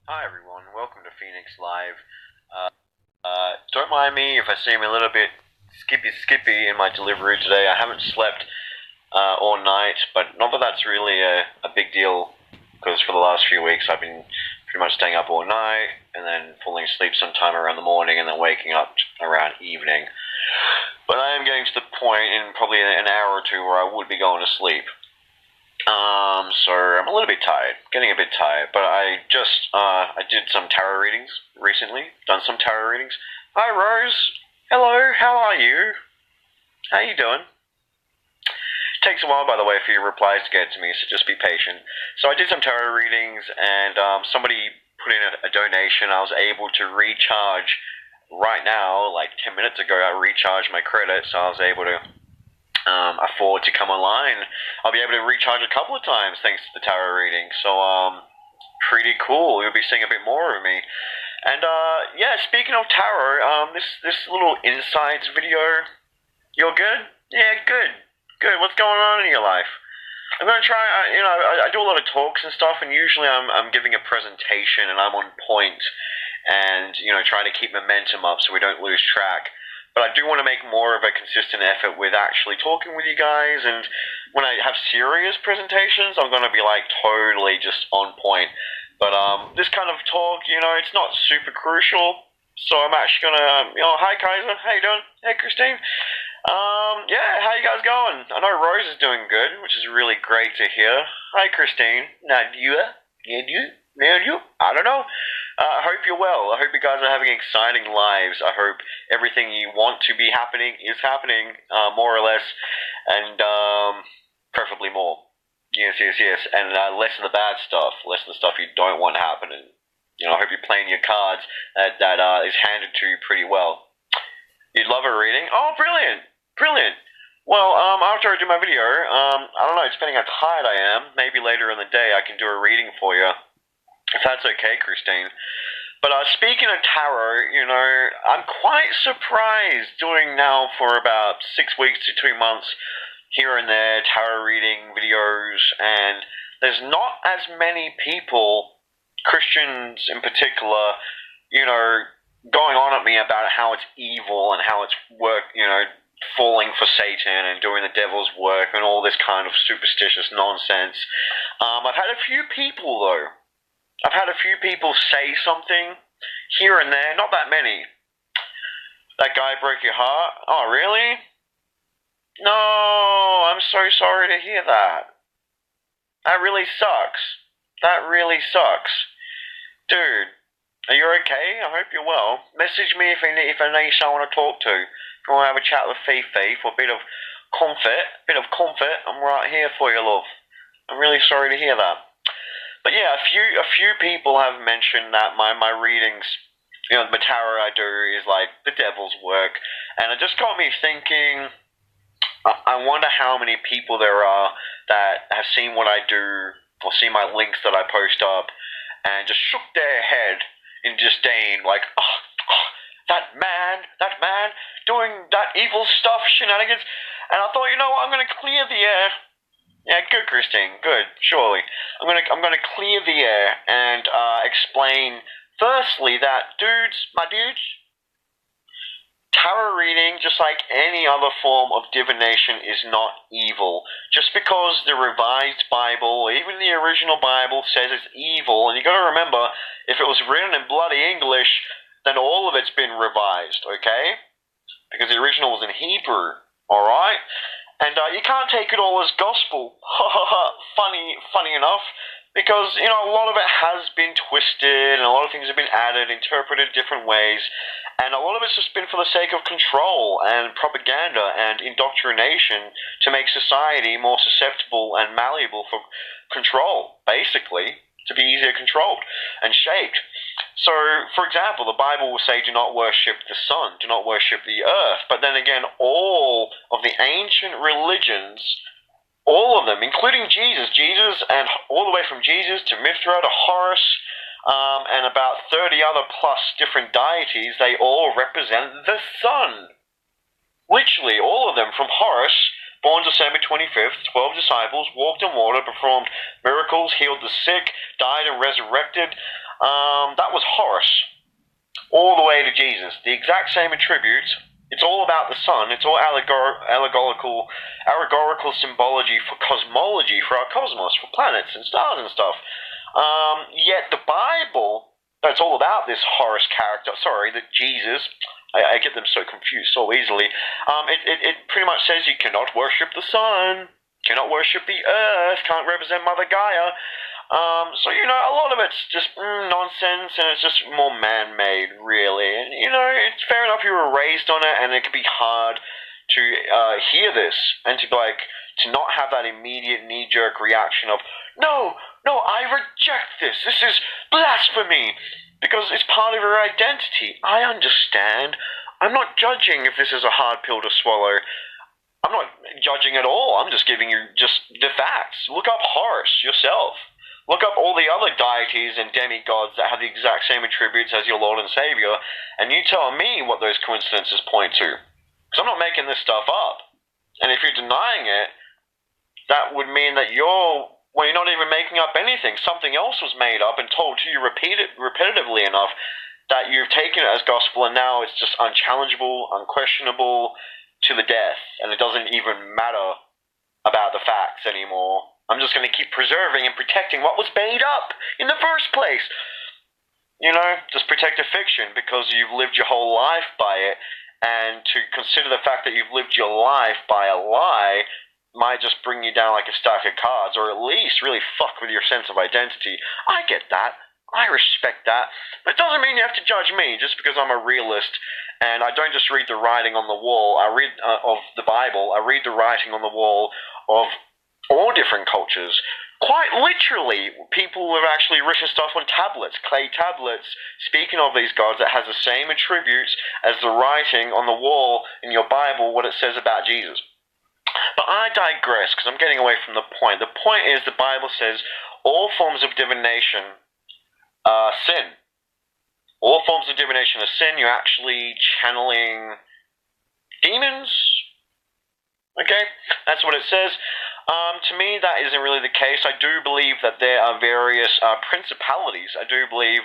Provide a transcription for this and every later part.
Hi everyone, welcome to Phoenix Live. Don't mind me if I seem a little bit skippy in my delivery today. I haven't slept all night, but not that that's really a big deal, because for the last few weeks I've been pretty much staying up all night and then falling asleep sometime around the morning and then waking up around evening. But I am getting to the point in probably an hour or two where I would be going to sleep. So I'm a little bit tired, getting a bit tired, but I did some tarot readings recently, done some tarot readings. Hi Rose, hello, how are you? How you doing? Takes a while, by the way, for your replies to get to me, so just be patient. So I did some tarot readings, and somebody put in a donation. I was able to recharge right now, like 10 minutes ago, I recharged my credit, so I was able to afford to come online. I'll be able to recharge a couple of times thanks to the tarot reading. So pretty cool. You'll be seeing a bit more of me. And yeah, speaking of tarot, this little insights video. You're good? Yeah, good. What's going on in your life? I'm gonna try. I do a lot of talks and stuff, and usually I'm giving a presentation and I'm on point, and trying to keep momentum up so we don't lose track. But I do want to make more of a consistent effort with actually talking with you guys, and when I have serious presentations, I'm going to be like totally just on point. But this kind of talk, it's not super crucial, so I'm actually going to, hi Kaiser, how you doing? Hey Christine. Yeah, how you guys going? I know Rose is doing good, which is really great to hear. Hi Christine. Nadia? I don't know. I hope you're well. I hope you guys are having exciting lives. I hope everything you want to be happening is happening, more or less, and preferably more. Yes. And less of the bad stuff, less of the stuff you don't want happening. I hope you're playing your cards that is handed to you pretty well. You'd love a reading? Oh, brilliant. Well, after I do my video, I don't know, depending how tired I am, maybe later in the day I can do a reading for you. If that's okay, Christine. But speaking of tarot, I'm quite surprised doing now for about 6 weeks to 2 months here and there tarot reading videos, and there's not as many people, Christians in particular, going on at me about how it's evil and how it's falling for Satan and doing the devil's work and all this kind of superstitious nonsense. I've had a few people, though. I've had a few people say something here and there, not that many. That guy broke your heart? Oh, really? No, I'm so sorry to hear that. That really sucks. Dude, are you okay? I hope you're well. Message me if I need someone to talk to. If you want to have a chat with Fifi for a bit of comfort, I'm right here for you, love. I'm really sorry to hear that. But yeah, a few people have mentioned that my readings, the tarot I do is like the devil's work, and it just got me thinking. I wonder how many people there are that have seen what I do or seen my links that I post up, and just shook their head in disdain, like, that man doing that evil stuff, shenanigans. And I thought, I'm gonna clear the air. Yeah, good, Christine. Good, surely. I'm gonna clear the air and explain. Firstly, that my dudes, tarot reading, just like any other form of divination, is not evil. Just because the Revised Bible, even the original Bible, says it's evil, and you got to remember, if it was written in bloody English, then all of it's been revised, okay? Because the original was in Hebrew, all right? And you can't take it all as gospel. Funny enough, because, a lot of it has been twisted, and a lot of things have been added, interpreted different ways, and a lot of it's just been for the sake of control and propaganda and indoctrination to make society more susceptible and malleable for control, basically, to be easier controlled and shaped. So, for example, the Bible will say, do not worship the sun, do not worship the earth. But then again, all of the ancient religions, all of them, including Jesus, and all the way from Jesus to Mithra to Horus, and about 30 other plus different deities, they all represent the sun. Literally, all of them, from Horus, born December 25th, 12 disciples, walked on water, performed miracles, healed the sick, died and resurrected. That was Horus, all the way to Jesus. The exact same attributes. It's all about the sun. It's all allegorical symbology for cosmology, for our cosmos, for planets and stars and stuff. Yet the Bible, it's all about this Horus character. Sorry, that Jesus. I get them so confused so easily. It pretty much says you cannot worship the sun, cannot worship the earth, can't represent Mother Gaia. So, a lot of it's just nonsense, and it's just more man-made, really. And, it's fair enough you were raised on it, and it can be hard to hear this, and to not have that immediate knee-jerk reaction of, no, I reject this, this is blasphemy, because it's part of your identity. I understand. I'm not judging if this is a hard pill to swallow. I'm not judging at all. I'm just giving you just the facts. Look up Horus yourself. Look up all the other deities and demigods that have the exact same attributes as your Lord and Savior, and you tell me what those coincidences point to. Because I'm not making this stuff up. And if you're denying it, that would mean that you're not even making up anything. Something else was made up and told to you repetitively enough that you've taken it as gospel, and now it's just unchallengeable, unquestionable, to the death, and it doesn't even matter about the facts anymore. I'm just going to keep preserving and protecting what was made up in the first place. Just protect a fiction because you've lived your whole life by it, and to consider the fact that you've lived your life by a lie might just bring you down like a stack of cards, or at least really fuck with your sense of identity. I get that. I respect that. But it doesn't mean you have to judge me just because I'm a realist, and I don't just read the writing on the wall. I read of the Bible. I read the writing on the wall of all different cultures. Quite literally, people have actually written stuff on tablets, clay tablets, speaking of these gods that has the same attributes as the writing on the wall in your Bible, what it says about Jesus. But I digress, because I'm getting away from the point. The point is, the Bible says all forms of divination are sin. All forms of divination are sin. You're actually channeling demons. Okay? That's what it says. To me, that isn't really the case. I do believe that there are various principalities. I do believe,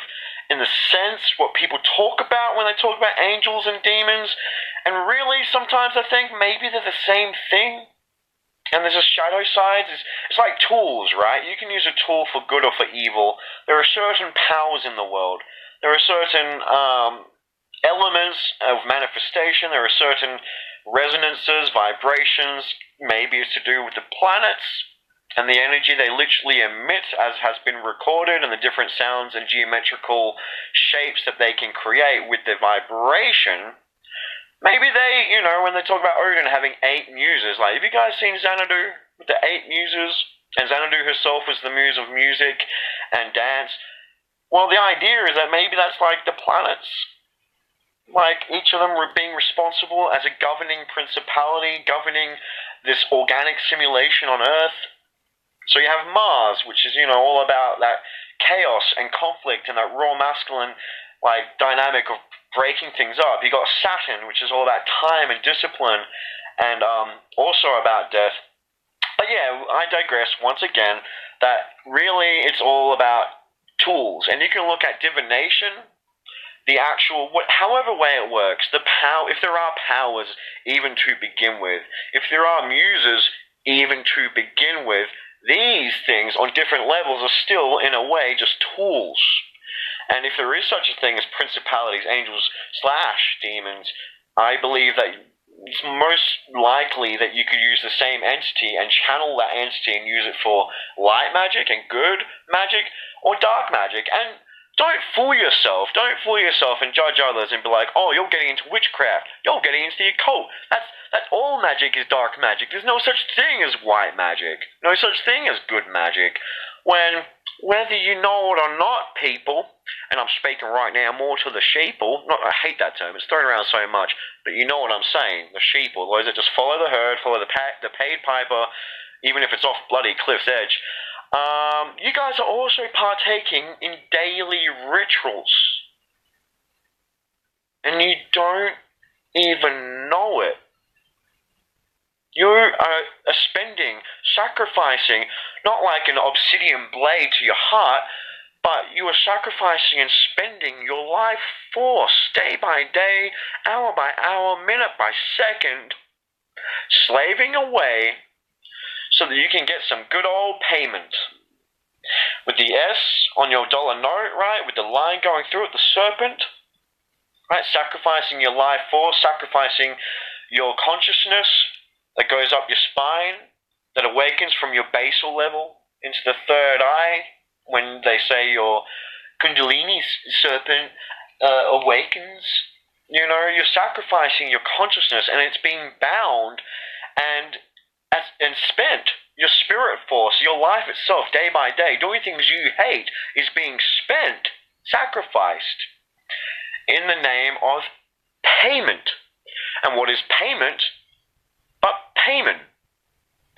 in the sense, what people talk about when they talk about angels and demons. And really, sometimes I think maybe they're the same thing. And there's a shadow side. It's like tools, right? You can use a tool for good or for evil. There are certain powers in the world. There are certain elements of manifestation. There are certain resonances, vibrations. Maybe it's to do with the planets and the energy they literally emit, as has been recorded, and the different sounds and geometrical shapes that they can create with their vibration. Maybe they, when they talk about Odin having 8 muses, like, have you guys seen Xanadu with the 8 muses? And Xanadu herself was the muse of music and dance. Well, the idea is that maybe that's like the planets. Like, each of them were being responsible as a governing principality, governing this organic simulation on Earth. So you have Mars, which is, all about that chaos and conflict and that raw masculine, dynamic of breaking things up. You got Saturn, which is all about time and discipline, and also about death. But yeah, I digress once again, that really it's all about tools. And you can look at divination, the actual, however way it works, if there are powers even to begin with, if there are muses even to begin with, these things on different levels are still, in a way, just tools. And if there is such a thing as principalities, angels / demons, I believe that it's most likely that you could use the same entity and channel that entity and use it for light magic and good magic or dark magic. And don't fool yourself and judge others and be like, oh, you're getting into witchcraft, you're getting into the occult. That's all magic is dark magic. There's no such thing as white magic, no such thing as good magic. When, whether you know it or not, people, and I'm speaking right now more to the sheeple, I hate that term, it's thrown around so much, but you know what I'm saying, the sheeple, those that just follow the herd, follow the paid piper, even if it's off bloody cliff's edge. You guys are also partaking in daily rituals, and you don't even know it. You are spending, sacrificing, not like an obsidian blade to your heart, but you are sacrificing and spending your life force day by day, hour by hour, minute by second, slaving away so that you can get some good old payment. With the S on your dollar note, right, with the line going through it, the serpent, right, sacrificing your life force, sacrificing your consciousness that goes up your spine, that awakens from your basal level into the third eye, when they say your kundalini serpent awakens. You know, you're sacrificing your consciousness, and it's being bound and spent. Your spirit force, your life itself, day by day, doing things you hate, is being spent, sacrificed, in the name of payment. And what is payment but payment?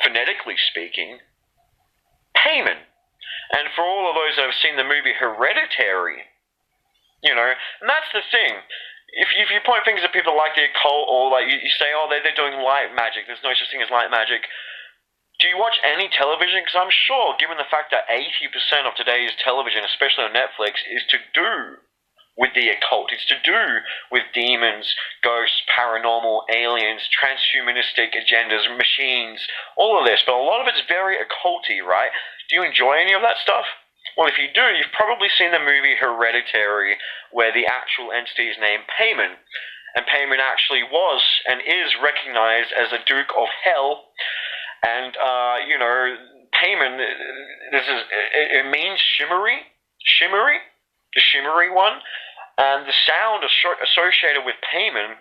Phonetically speaking, payment. And for all of those that have seen the movie Hereditary, you know, and that's the thing. If you point fingers at people like the occult, or like you say, oh, they're doing light magic, there's no such thing as light magic. Do you watch any television? Because I'm sure, given the fact that 80% of today's television, especially on Netflix, is to do with the occult. It's to do with demons, ghosts, paranormal, aliens, transhumanistic agendas, machines, all of this. But a lot of it's very occulty, right? Do you enjoy any of that stuff? Well, if you do, you've probably seen the movie Hereditary, where the actual entity is named Payman. And Payman actually was and is recognized as a Duke of Hell. And, you know, Payman, it means shimmery, the shimmery one. And the sound associated with Payman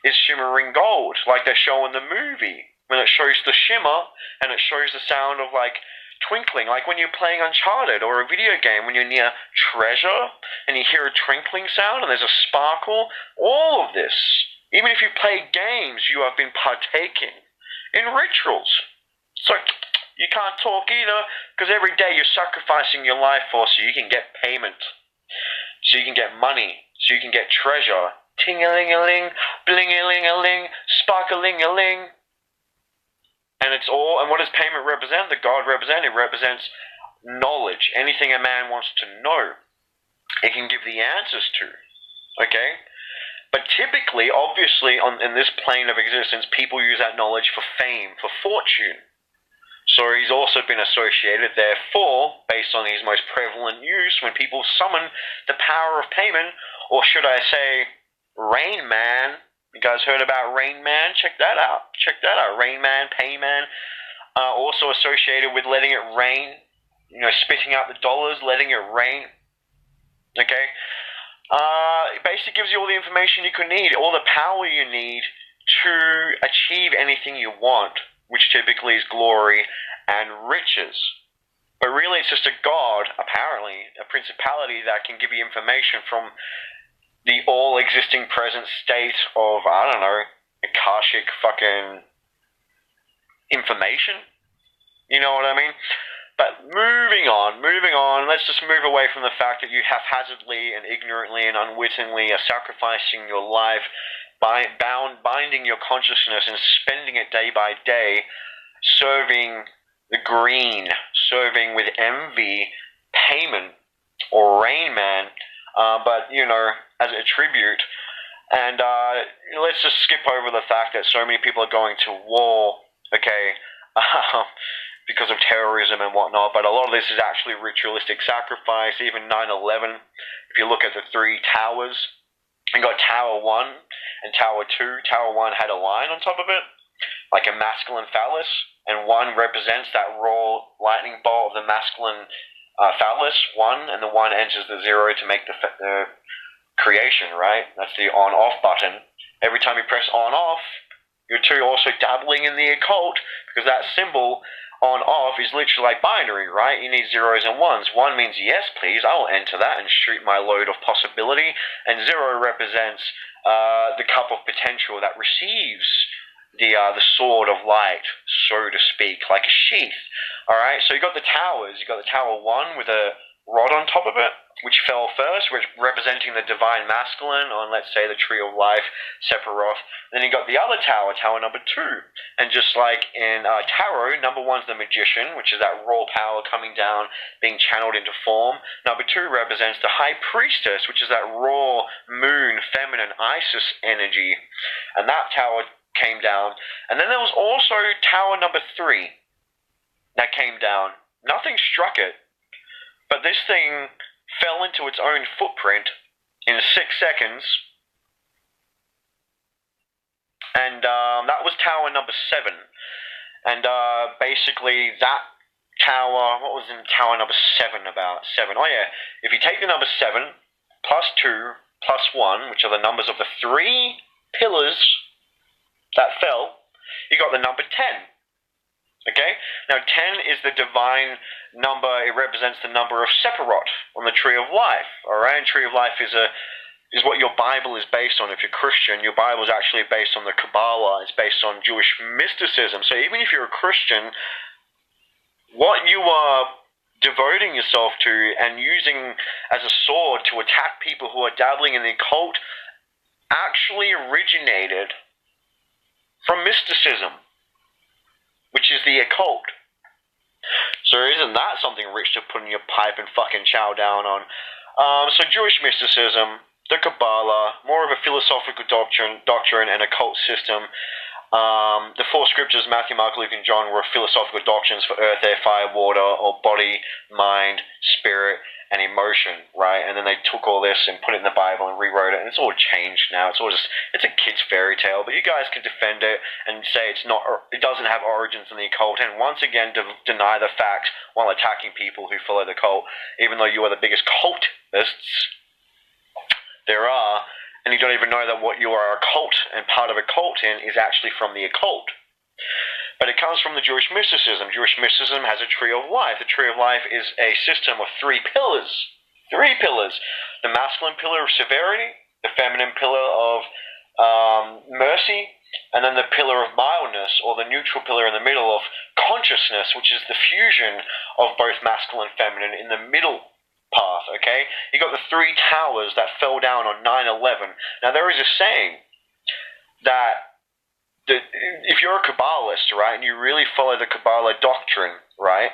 is shimmering gold, like they show in the movie, when it shows the shimmer, and it shows the sound of, like, twinkling, like when you're playing Uncharted or a video game, when you're near treasure, and you hear a twinkling sound, and there's a sparkle. All of this, even if you play games, you have been partaking in rituals. So you can't talk either, because every day you're sacrificing your life force so you can get payment, so you can get money, so you can get treasure. Ting-a-ling-a-ling, bling-a-ling-a-ling, spark-a-ling-a-ling. And it's all, and what does payment represent? The God represent? It represents knowledge. Anything a man wants to know, it can give the answers to. Okay? But typically, obviously, in this plane of existence, people use that knowledge for fame, for fortune. So he's also been associated, therefore, based on his most prevalent use, when people summon the power of payment, or should I say, Rain Man. You guys heard about Rain Man? Check that out. Rain Man, Payman. Also associated with letting it rain. You know, spitting out the dollars, letting it rain. Okay? It basically gives you all the information you could need, all the power you need to achieve anything you want, which typically is glory and riches. But really it's just a god, apparently, a principality that can give you information from the all-existing present state of, I don't know, Akashic fucking information. You know what I mean? But moving on, let's just move away from the fact that you haphazardly and ignorantly and unwittingly are sacrificing your life, binding your consciousness and spending it day by day, serving the green, serving with envy, payment, or Rain Man, but, you know, as a tribute. And let's just skip over the fact that so many people are going to war, okay, because of terrorism and whatnot, but a lot of this is actually ritualistic sacrifice. Even 9/11, if you look at the three towers, you got Tower 1 and Tower 2. Tower 1 had a line on top of it, like a masculine phallus, and 1 represents that raw lightning bolt of the masculine phallus, 1, and the 1 enters the 0 to make the creation, right? That's the on-off button. Every time you press on-off, you're too also dabbling in the occult, because that symbol on-off is literally like binary, right? You need zeros and ones. 1 means yes, please, I will enter that and shoot my load of possibility, and 0 represents the cup of potential that receives the sword of light, so to speak, like a sheath. Alright, so you got the towers. You got the Tower 1 with a rod on top of it, which fell first, representing the divine masculine on, let's say, the Tree of Life, Sephiroth. Then you got the other tower, tower number 2. And just like in tarot, number 1's the magician, which is that raw power coming down, being channeled into form. Number 2 represents the high priestess, which is that raw moon, feminine, Isis energy. And that tower came down. And then there was also tower number 3 that came down. Nothing struck it, but this thing fell into its own footprint in 6 seconds, and that was tower number 7. And basically that tower, what was in tower number 7 about? 7, oh yeah, if you take the number 7 plus 2 plus 1, which are the numbers of the 3 pillars that fell, you got the number 10. Okay? Now 10 is the divine number. It represents the number of Sephiroth on the Tree of Life. Alright? Tree of Life is what your Bible is based on. If you're Christian, your Bible is actually based on the Kabbalah. It's based on Jewish mysticism. So even if you're a Christian, what you are devoting yourself to and using as a sword to attack people who are dabbling in the occult actually originated from mysticism, which is the occult. So isn't that something rich to put in your pipe and fucking chow down on? So Jewish mysticism, the Kabbalah, more of a philosophical doctrine and occult system. The 4 scriptures, Matthew, Mark, Luke, and John, were philosophical doctrines for earth, air, fire, water, or body, mind, spirit, and emotion, right? And then they took all this and put it in the Bible and rewrote it, and it's all changed now. It's a kid's fairy tale, but you guys can defend it and say it doesn't have origins in the occult, and once again deny the facts while attacking people who follow the cult, even though you are the biggest cultists there are, and you don't even know that what you are a cult and part of a cult in is actually from the occult. But it comes from the Jewish mysticism. Jewish mysticism has a Tree of Life. The Tree of Life is a system of 3 pillars. 3 pillars. The masculine pillar of severity, the feminine pillar of mercy, and then the pillar of mildness, or the neutral pillar in the middle of consciousness, which is the fusion of both masculine and feminine in the middle path, okay? You got the 3 towers that fell down on 9/11. Now there is a saying that if you're a Kabbalist, right, and you really follow the Kabbalah doctrine, right,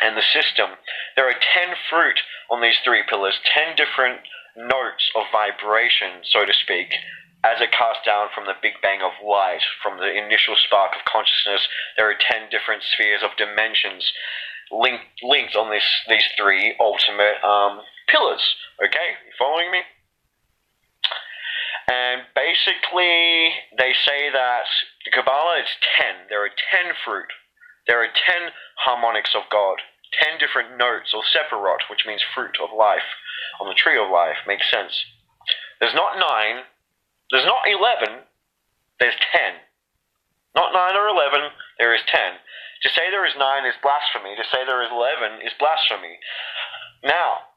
and the system, there are 10 fruit on these 3 pillars, 10 different notes of vibration, so to speak, as it casts down from the Big Bang of light, from the initial spark of consciousness. There are 10 different spheres of dimensions linked on these 3 ultimate pillars. Okay, you following me? And basically, they say that the Kabbalah is 10. There are 10 fruit. There are 10 harmonics of God. 10 different notes, or Sephiroth, which means fruit of life, on the Tree of Life. Makes sense. There's not 9. There's not 11. There's 10. Not 9 or 11. There is 10. To say there is 9 is blasphemy. To say there is 11 is blasphemy. Now,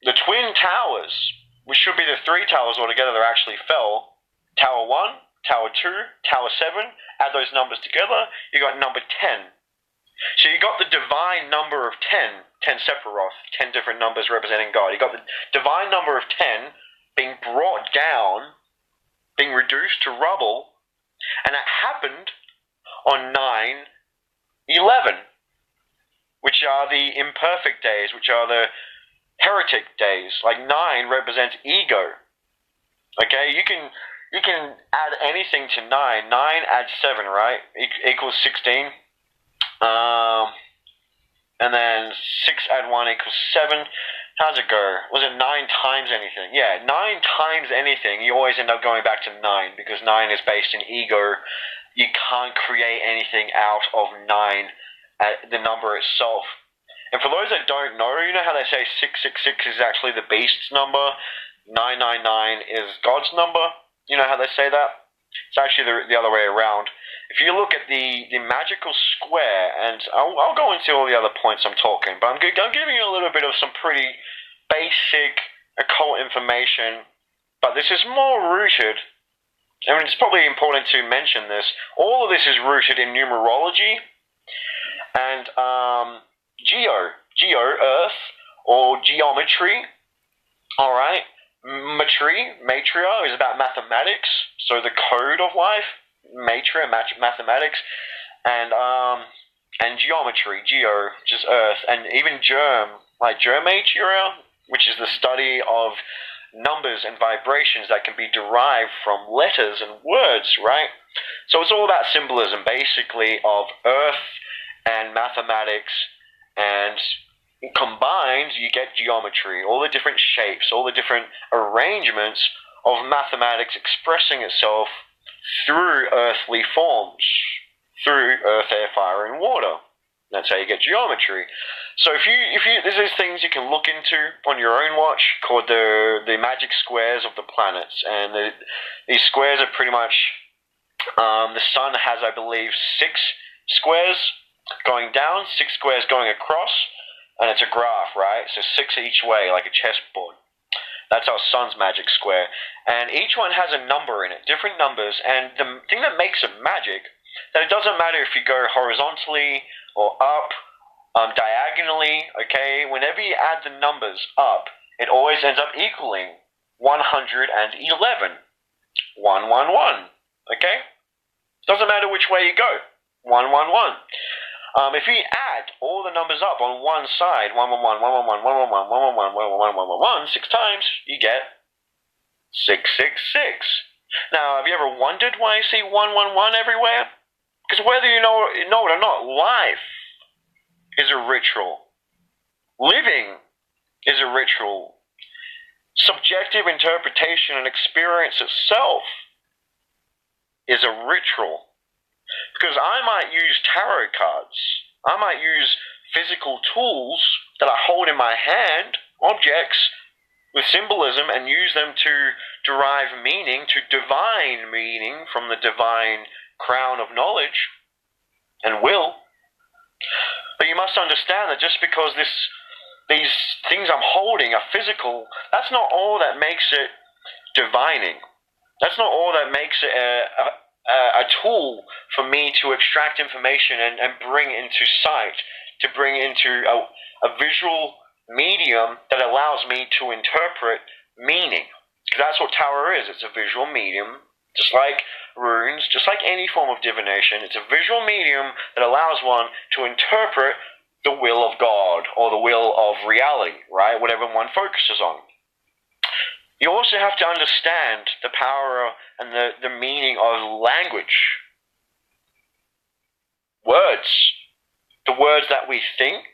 the twin towers, which should be the 3 towers altogether that actually fell, Tower 1, Tower 2, Tower 7, add those numbers together, you got number 10. So you got the divine number of 10, 10 Sephiroth, 10 different numbers representing God. You got the divine number of 10 being brought down, being reduced to rubble, and it happened on 9/11, which are the imperfect days, which are the heretic days. Like 9 represents ego. Okay, you can add anything to 9. 9 adds 7, right? Equals 16. And then 6 add 1 equals 7. How's it go? Was it 9 times anything? Yeah, 9 times anything, you always end up going back to 9, because 9 is based in ego. You can't create anything out of 9, the number itself. And for those that don't know, you know how they say 666 is actually the beast's number, 999 is God's number? You know how they say that? It's actually the other way around. If you look at the magical square, and I'll go into all the other points I'm talking, but I'm giving you a little bit of some pretty basic occult information, but this is more rooted, I mean, it's probably important to mention this, all of this is rooted in numerology and geo, Earth, or geometry. All right, matria is about mathematics, so the code of life, matria, mathematics, and geometry, geo, just earth, and even germ, like germatria, which is the study of numbers and vibrations that can be derived from letters and words, right? So it's all about symbolism, basically, of earth and mathematics, and combined, you get geometry, all the different shapes, all the different arrangements of mathematics expressing itself through earthly forms, through earth, air, fire, and water. That's how you get geometry. So if you there's things you can look into on your own watch called the magic squares of the planets, and these squares are pretty much the sun has, I believe, 6 squares going down, 6 squares going across, and it's a graph, right? So 6 each way, like a chessboard. That's our sun's magic square, and each one has a number in it, different numbers. And the thing that makes it magic, that it doesn't matter if you go horizontally or up, diagonally, okay? Whenever you add the numbers up, it always ends up equaling 111. 111, okay? Doesn't matter which way you go. 111. If you add all the numbers up on one side, 111, 111, 111, 111, 111, 6 times, you get 666. Now, have you ever wondered why you see 111 everywhere? Because whether you know it or not, life is a ritual. Living is a ritual. Subjective interpretation and experience itself is a ritual. Because I might use tarot cards, I might use physical tools that I hold in my hand, objects with symbolism, and use them to derive meaning, to divine meaning from the divine crown of knowledge and will. But you must understand that just because these things I'm holding are physical, that's not all that makes it divining. That's not all that makes it a tool for me to extract information and bring into sight, to bring into a visual medium that allows me to interpret meaning. Because that's what tarot is. It's a visual medium, just like runes, just like any form of divination. It's a visual medium that allows one to interpret the will of God or the will of reality, right? Whatever one focuses on. You also have to understand the power and the meaning of language. Words. The words that we think,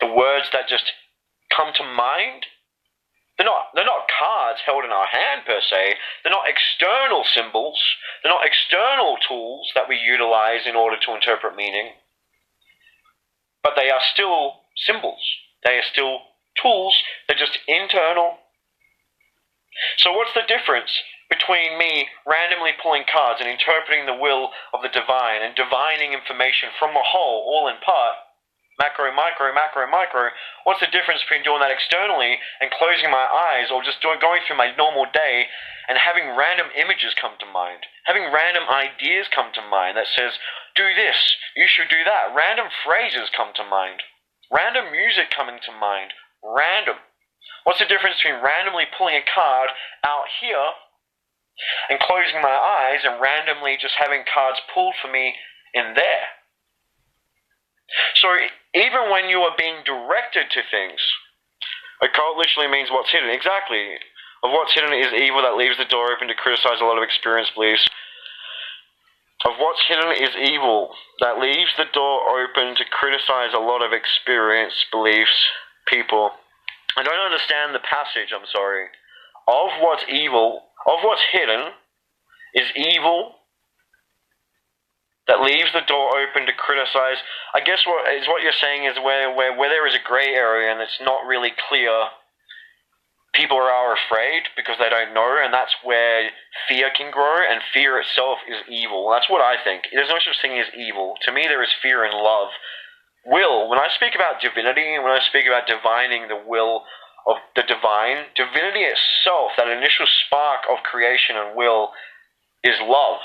the words that just come to mind. They're not cards held in our hand per se. They're not external symbols. They're not external tools that we utilize in order to interpret meaning. But they are still symbols. They are still tools. They're just internal. So what's the difference between me randomly pulling cards and interpreting the will of the divine and divining information from a whole, all in part, macro, micro, macro, micro? What's the difference between doing that externally and closing my eyes, or just going through my normal day and having random images come to mind, having random ideas come to mind that says, do this, you should do that, random phrases come to mind, random music coming to mind, random. What's the difference between randomly pulling a card out here and closing my eyes and randomly just having cards pulled for me in there? So even when you are being directed to things, occult literally means what's hidden. Exactly. Of what's hidden is evil that leaves the door open to criticize a lot of experienced beliefs. Of what's hidden is evil that leaves the door open to criticize a lot of experienced beliefs, people. I don't understand the passage, I'm sorry. Of what's evil, of what's hidden, is evil that leaves the door open to criticize. I guess what you're saying is where there is a gray area and it's not really clear, people are afraid because they don't know, and that's where fear can grow, and fear itself is evil. That's what I think. There's no such thing as evil. To me, there is fear and love. Will, when I speak about divinity, when I speak about divining the will of the divine, divinity itself, that initial spark of creation and will, is love.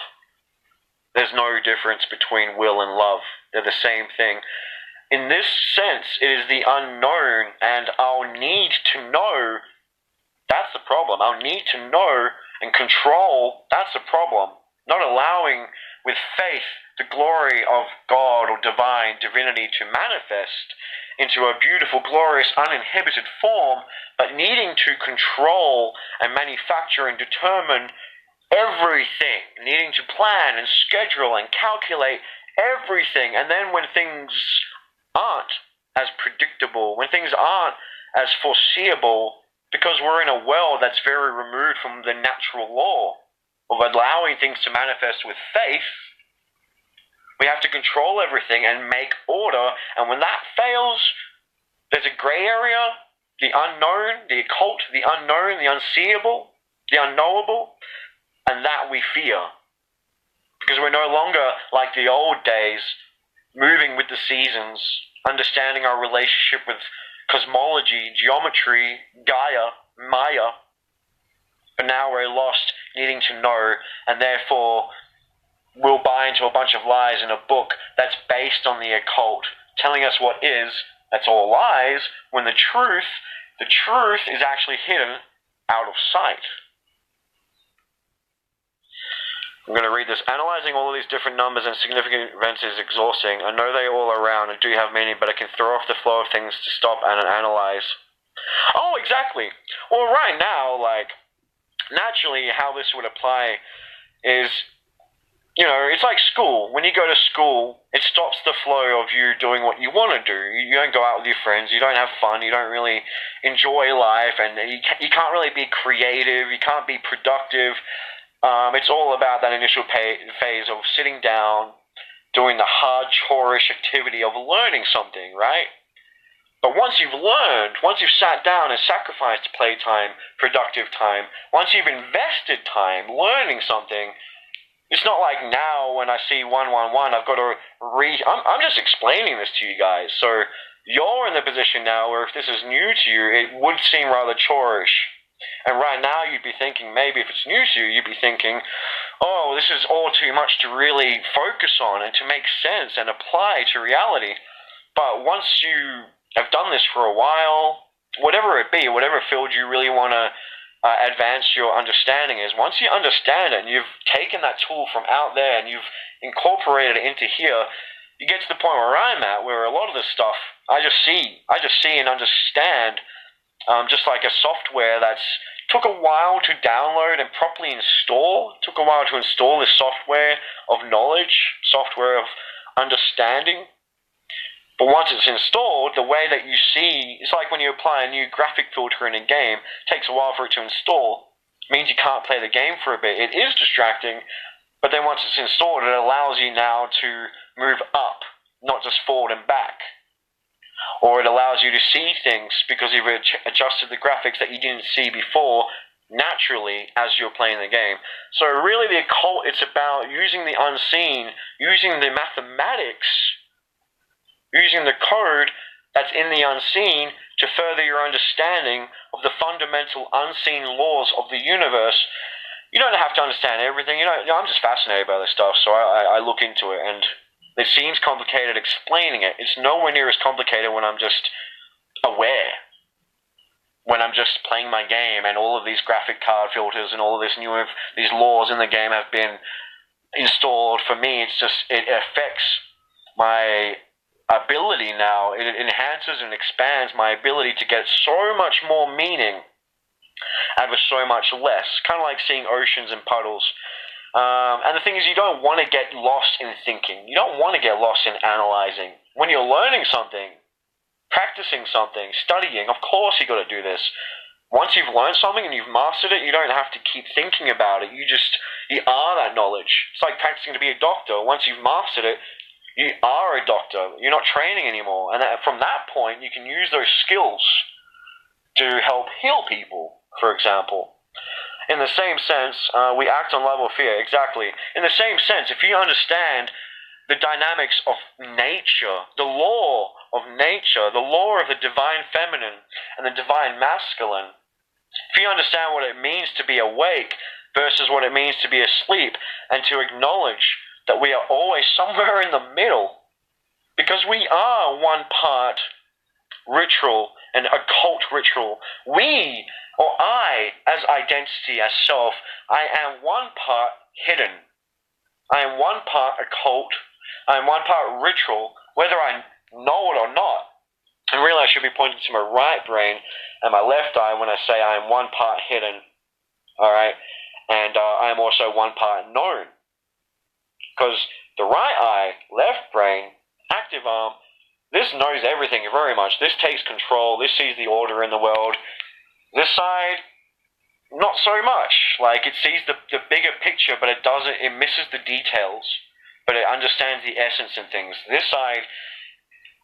There's no difference between will and love. They're the same thing. in this sense, it is the unknown, and our need to know, that's the problem. Our need to know and control, that's the problem. Not allowing with faith the glory of God or divinity to manifest into a beautiful, glorious, uninhibited form, but needing to control and manufacture and determine everything, needing to plan and schedule and calculate everything. And then when things aren't as predictable, when things aren't as foreseeable, because we're in a world that's very removed from the natural law of allowing things to manifest with faith, we have to control everything and make order. And when that fails, there's a gray area, the unknown, the occult, the unknown, the unseeable, the unknowable, and that we fear. Because we're no longer like the old days, moving with the seasons, understanding our relationship with cosmology, geometry, Gaia, Maya. But now we're lost, needing to know, and therefore we'll buy into a bunch of lies in a book that's based on the occult, telling us what is, that's all lies, when the truth is actually hidden out of sight. I'm going to read this. Analyzing all of these different numbers and significant events is exhausting. I know they're all around and do have meaning, but I can throw off the flow of things to stop and analyze. Oh, exactly. Well, right now, like, naturally, how this would apply is, you know, it's like school. When you go to school, it stops the flow of you doing what you want to do. You don't go out with your friends. You don't have fun. You don't really enjoy life, and you can't really be creative. You can't be productive. It's all about that initial phase of sitting down, doing the hard chore-ish activity of learning something, right? But once you've learned, once you've sat down and sacrificed playtime, productive time, once you've invested time learning something, it's not like now when I see 111, I've got to I'm just explaining this to you guys. So you're in the position now where if this is new to you, it would seem rather chore-ish. And right now you'd be thinking, maybe if it's new to you, you'd be thinking, oh, this is all too much to really focus on and to make sense and apply to reality. But once you have done this for a while, whatever it be, whatever field you really want to advance your understanding is, once you understand it and you've taken that tool from out there and you've incorporated it into here, you get to the point where I'm at, where a lot of this stuff I just see and understand. Just like a software that's took a while to download and properly install. It took a while to install this software of knowledge, software of understanding. But once it's installed, the way that you see, it's like when you apply a new graphic filter in a game, it takes a while for it to install. It means you can't play the game for a bit. It is distracting, but then once it's installed, it allows you now to move up, not just forward and back. Or it allows you to see things because you've adjusted the graphics that you didn't see before naturally as you're playing the game. So really the occult, it's about using the unseen, using the mathematics, using the code that's in the unseen to further your understanding of the fundamental unseen laws of the universe. You don't have to understand everything. I'm just fascinated by this stuff, so I look into it, and it seems complicated explaining it. It's nowhere near as complicated when I'm just aware. When I'm just playing my game and all of these graphic card filters and all of these laws in the game have been installed. For me, it affects my ability now. It enhances and expands my ability to get so much more meaning out of so much less. Kind of like seeing oceans and puddles. And the thing is, you don't want to get lost in thinking. You don't want to get lost in analyzing. When you're learning something, practicing something, studying, of course you got to do this. Once you've learned something and you've mastered it, you don't have to keep thinking about it. You are that knowledge. It's like practicing to be a doctor. Once you've mastered it, you are a doctor. You're not training anymore. And from that point, you can use those skills to help heal people, for example. In the same sense, we act on love or fear, exactly. In the same sense, if you understand the dynamics of nature, the law of nature, the law of the divine feminine and the divine masculine, if you understand what it means to be awake versus what it means to be asleep, and to acknowledge that we are always somewhere in the middle, Because we are one part ritual and occult ritual. We, or I, as identity, as self, I am one part hidden. I am one part occult. I am one part ritual, whether I know it or not. And really I should be pointing to my right brain and my left eye when I say I am one part hidden. Alright? And I am also one part known. Because the right eye, left brain, active arm, this knows everything very much. This takes control. This sees the order in the world. This side, not so much. Like, it sees the bigger picture, but it misses the details. But it understands the essence in things. This side,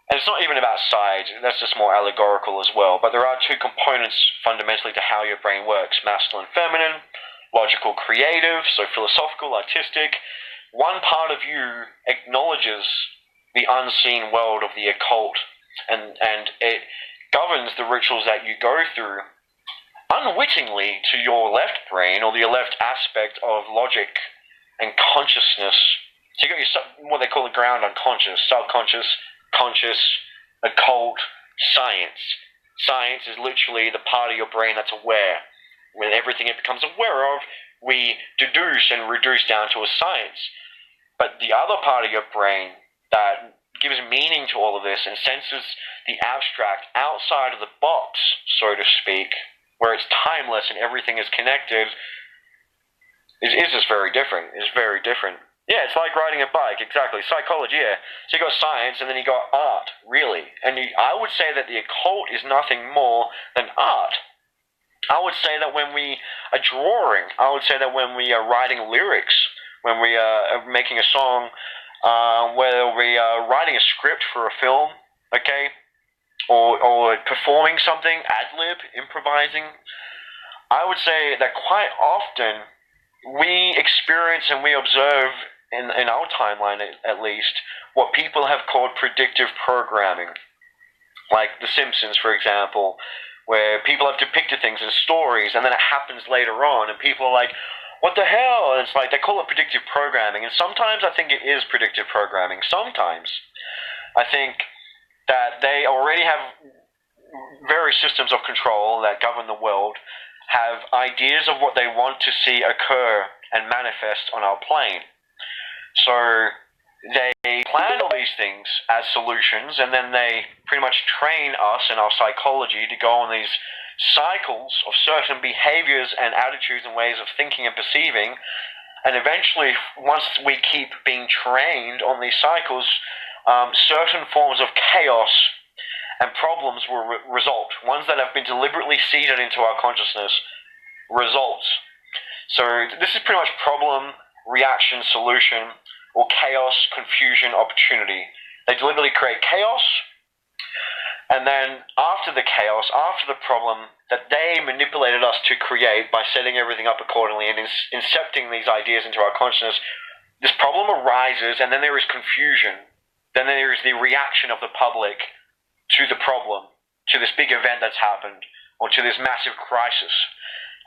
and it's not even about sides, that's just more allegorical as well. But there are two components fundamentally to how your brain works. Masculine, feminine, logical, creative, so philosophical, artistic. One part of you acknowledges the unseen world of the occult, and it governs the rituals that you go through unwittingly to your left brain, or your left aspect of logic and consciousness. So you got your, what they call the ground unconscious, subconscious, conscious, occult, science. Science is literally the part of your brain that's aware. When everything it becomes aware of, we deduce and reduce down to a science. But the other part of your brain that gives meaning to all of this and senses the abstract outside of the box, so to speak, where it's timeless and everything is connected, is just very different. It's very different. Yeah, it's like riding a bike, exactly. Psychology, yeah. So you got science and then you got art, really. And I would say that the occult is nothing more than art. I would say that when we are drawing, I would say that when we are writing lyrics, when we are making a song, whether we are writing a script for a film, okay, or performing something, ad-lib, improvising, I would say that quite often we experience and we observe, in our timeline at least, what people have called predictive programming. Like The Simpsons, for example, where people have depicted things in stories, and then it happens later on, and people are like, what the hell? And it's like, they call it predictive programming, and sometimes I think it is predictive programming. Sometimes I think that they already have various systems of control that govern the world, have ideas of what they want to see occur and manifest on our plane. So they plan all these things as solutions, and then they pretty much train us in our psychology to go on these cycles of certain behaviors and attitudes and ways of thinking and perceiving. And eventually, once we keep being trained on these cycles, certain forms of chaos and problems will result. Ones that have been deliberately seeded into our consciousness results. So this is pretty much problem, reaction, solution, or chaos, confusion, opportunity. They deliberately create chaos, and then after the chaos, after the problem that they manipulated us to create by setting everything up accordingly and incepting these ideas into our consciousness, this problem arises, and then there is confusion. Then there is the reaction of the public to the problem, to this big event that's happened, or to this massive crisis.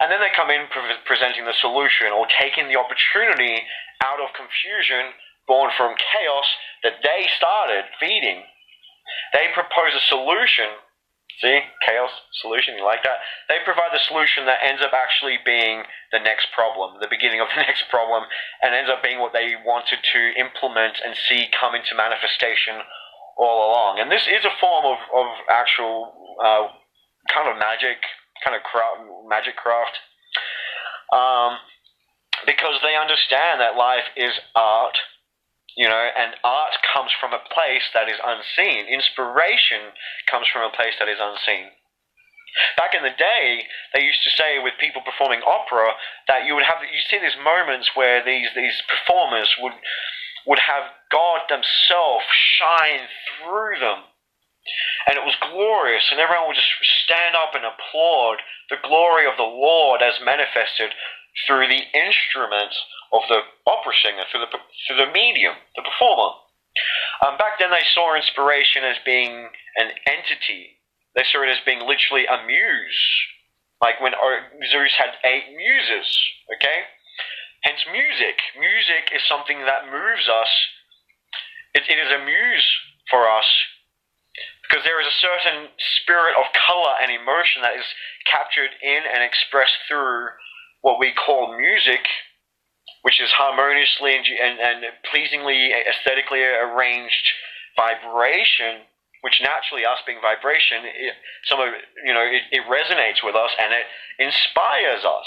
And then they come in presenting the solution, or taking the opportunity out of confusion born from chaos that they started feeding. They propose a solution. See? Chaos, solution, you like that? They provide the solution that ends up actually being the next problem, the beginning of the next problem, and ends up being what they wanted to implement and see come into manifestation all along. And this is a form of actual kind of magic, magic craft, because they understand that life is art, and art comes from a place that is unseen. Inspiration comes from a place that is unseen. Back in the day, they used to say with people performing opera that you see these moments where these performers would have God themselves shine through them. And it was glorious, and everyone would just stand up and applaud the glory of the Lord as manifested through the instrument of the opera singer, through the medium, the performer. Back then they saw inspiration as being an entity. They saw it as being literally a muse. Like when Zeus had 8 muses, okay? Hence music. Music is something that moves us. It is a muse for us, because there is a certain spirit of color and emotion that is captured in and expressed through what we call music, which is harmoniously and pleasingly, aesthetically arranged vibration, which naturally, us being vibration, it resonates with us and it inspires us.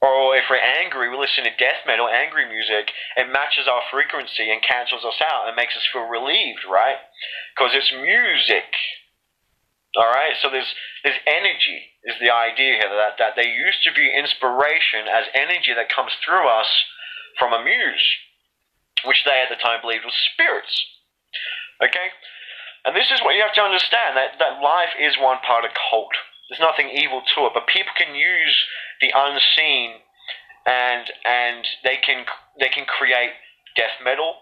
Or if we're angry, we listen to death metal, angry music, it matches our frequency and cancels us out and makes us feel relieved, right? Because it's music. Alright, so there's energy is the idea here, that they used to view inspiration as energy that comes through us from a muse, which they at the time believed was spirits. Okay? And this is what you have to understand, that life is one part occult. There's nothing evil to it, but people can use the unseen and they can create death metal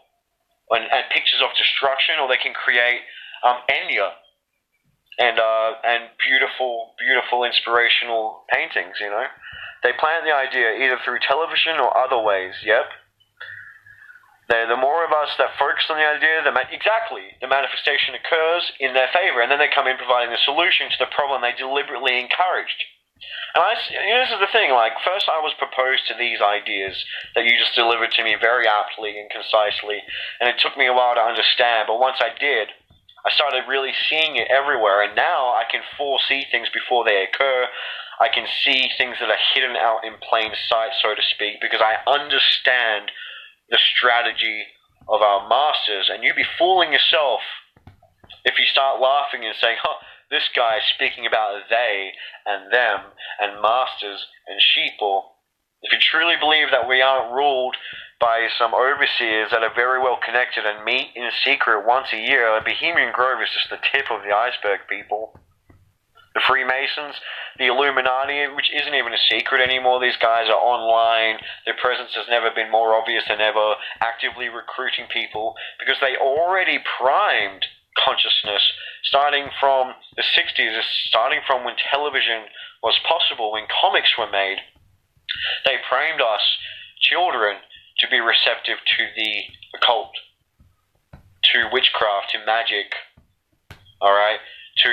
and pictures of destruction, or they can create Enya and beautiful inspirational paintings, you know. They plant the idea either through television or other ways, yep. The more of us that focus on the idea, the manifestation occurs in their favor, and then they come in providing the solution to the problem they deliberately encouraged. And this is the thing, like, first I was proposed to these ideas that you just delivered to me very aptly and concisely, and it took me a while to understand, but once I did, I started really seeing it everywhere, and now I can foresee things before they occur. I can see things that are hidden out in plain sight, so to speak, because I understand the strategy of our masters. And you'd be fooling yourself if you start laughing and saying, this guy is speaking about they and them and masters and sheeple. If you truly believe that we aren't ruled by some overseers that are very well connected and meet in secret once a year, Bohemian Grove is just the tip of the iceberg, people. The Freemasons, the Illuminati, which isn't even a secret anymore. These guys are online. Their presence has never been more obvious than ever, actively recruiting people because they already primed consciousness starting from the 60s, starting from when television was possible, when comics were made. They primed us, children, to be receptive to the occult, to witchcraft, to magic, all right? To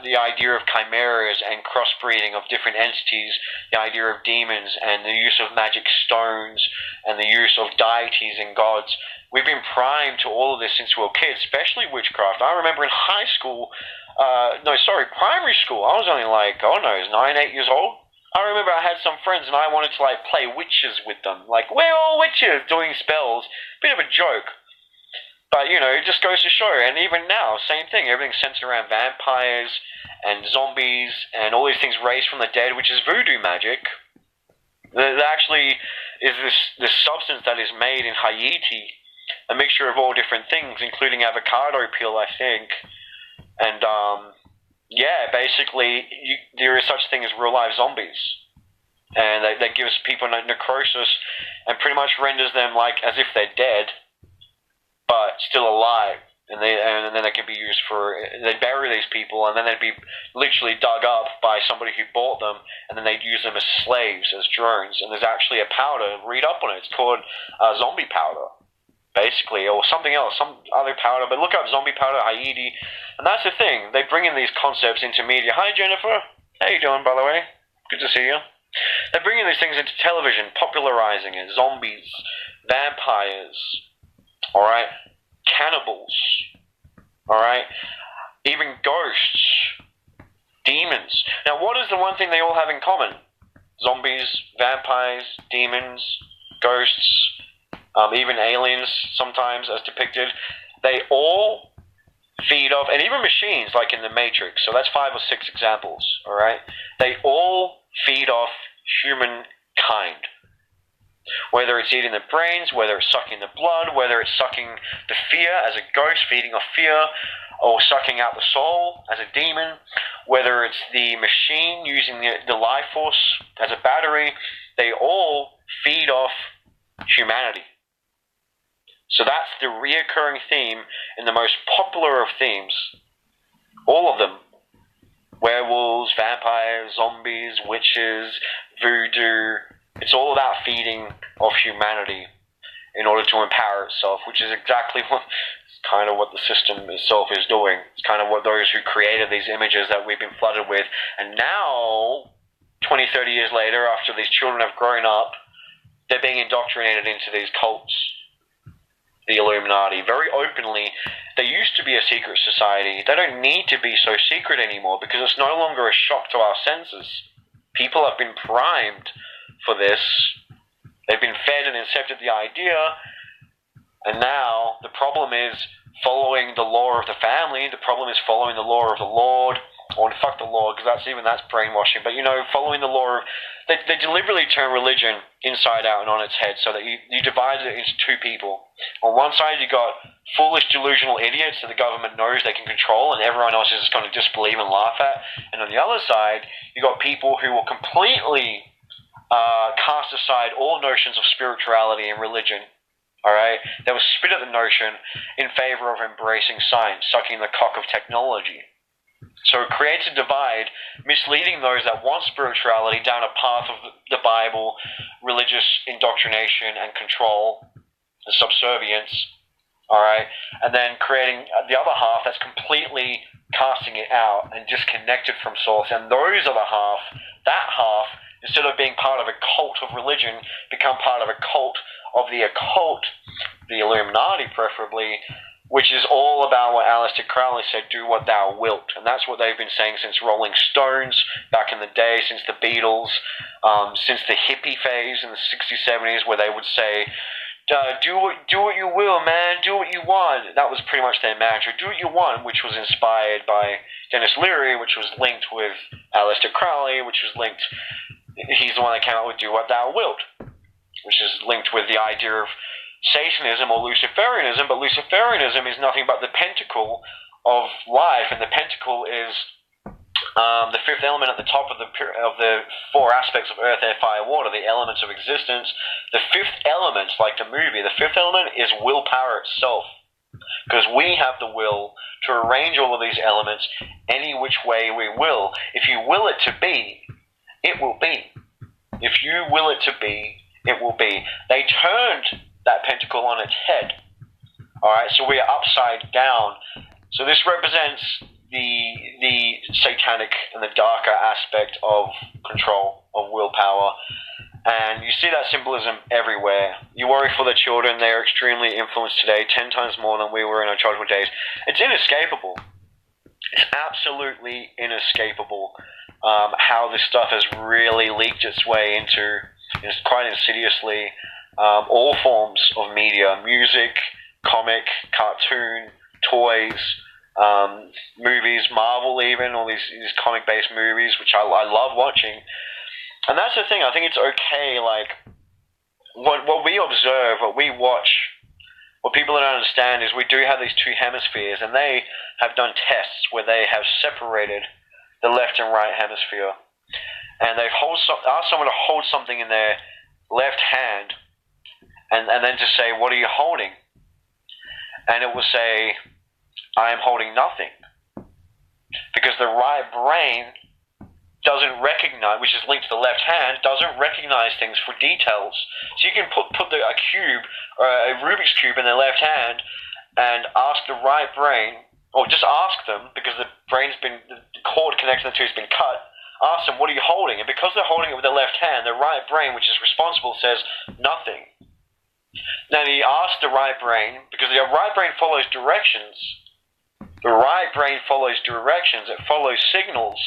the idea of chimeras and crossbreeding of different entities, the idea of demons and the use of magic stones and the use of deities and gods. We've been primed to all of this since we were kids, especially witchcraft. I remember in primary school, I was only like, 9, 8 years old. I remember I had some friends and I wanted to play witches with them. Like, we're all witches doing spells. Bit of a joke. But, it just goes to show, and even now, same thing, everything's centered around vampires and zombies and all these things raised from the dead, which is voodoo magic. There actually is this substance that is made in Haiti, a mixture of all different things, including avocado peel, I think. And, basically, there is such thing as real-life zombies. And that gives people necrosis and pretty much renders them as if they're dead, but still alive, and then they can be used they'd bury these people, and then they'd be literally dug up by somebody who bought them, and then they'd use them as slaves, as drones, and there's actually a powder, read up on it, it's called zombie powder, basically, or something else, some other powder, but look up zombie powder, Haiti, and that's the thing, they bring in these concepts into media. Hi Jennifer, how you doing, by the way? Good to see you. They're bringing these things into television, popularizing it, zombies, vampires, alright, cannibals, alright, even ghosts, demons. Now, what is the one thing they all have in common? Zombies, vampires, demons, ghosts, even aliens sometimes as depicted. They all feed off, and even machines like in the Matrix, so that's 5 or 6 examples, alright? They all feed off humankind. Whether it's eating the brains, whether it's sucking the blood, whether it's sucking the fear as a ghost, feeding off fear, or sucking out the soul as a demon, whether it's the machine using the life force as a battery, they all feed off humanity. So that's the reoccurring theme in the most popular of themes. All of them. Werewolves, vampires, zombies, witches, voodoo. It's all about feeding off humanity in order to empower itself, which is exactly what the system itself is doing. It's kind of what those who created these images that we've been flooded with. And now, 20, 30 years later, after these children have grown up, they're being indoctrinated into these cults, the Illuminati, very openly. They used to be a secret society. They don't need to be so secret anymore because it's no longer a shock to our senses. People have been primed for this. They've been fed and accepted the idea, and now the problem is following the law of the family. The problem is following the law of the Lord. Or fuck the law, because that's brainwashing. But following the law of, they deliberately turn religion inside out and on its head, so that you divide it into two people. On one side, you got foolish, delusional idiots that the government knows they can control, and everyone else is just going to disbelieve and laugh at. And on the other side, you got people who will completely cast aside all notions of spirituality and religion. All right, they will spit at the notion in favor of embracing science, sucking the cock of technology. So it creates a divide, misleading those that want spirituality down a path of the Bible, religious indoctrination and control, and subservience, all right? And then creating the other half that's completely casting it out and disconnected from source. And those other half, that half, instead of being part of a cult of religion, become part of a cult of the occult, the Illuminati preferably, which is all about what Aleister Crowley said, do what thou wilt. And that's what they've been saying since Rolling Stones back in the day, since the Beatles, since the hippie phase in the 60s, 70s, where they would say, do what you will, man, do what you want. That was pretty much their mantra, do what you want, which was inspired by Dennis Leary, which was linked with Aleister Crowley, which was linked, he's the one that came out with do what thou wilt, which is linked with the idea of Satanism or Luciferianism, but Luciferianism is nothing but the pentacle of life, and the pentacle is the fifth element at the top of the four aspects of earth, air, fire, water, the elements of existence. The fifth element, like the movie, the fifth element is willpower itself, because we have the will to arrange all of these elements any which way we will. If you will it to be, it will be. If you will it to be, it will be. They turned that pentacle on its head. Alright, so we are upside down. So this represents the satanic and the darker aspect of control, of willpower. And you see that symbolism everywhere. You worry for the children, they are extremely influenced today, 10 times more than we were in our childhood days. It's inescapable. It's absolutely inescapable how this stuff has really leaked its way into, quite insidiously, all forms of media, music, comic, cartoon, toys, movies, Marvel even, all these comic-based movies, which I love watching. And that's the thing, I think it's okay, like, what we observe, what we watch, what people don't understand is we do have these two hemispheres, and they have done tests where they have separated the left and right hemisphere. And they've asked someone to hold something in their left hand, and then to say, what are you holding? And it will say, I am holding nothing. Because the right brain doesn't recognize, which is linked to the left hand, doesn't recognize things for details. So you can put a cube, or a Rubik's Cube in their left hand, and ask the right brain, or just ask them, because the cord connecting the two has been cut, ask them, what are you holding? And because they're holding it with their left hand, the right brain, which is responsible, says nothing. Then he asked the right brain, because the right brain follows directions. The right brain follows directions. It follows signals,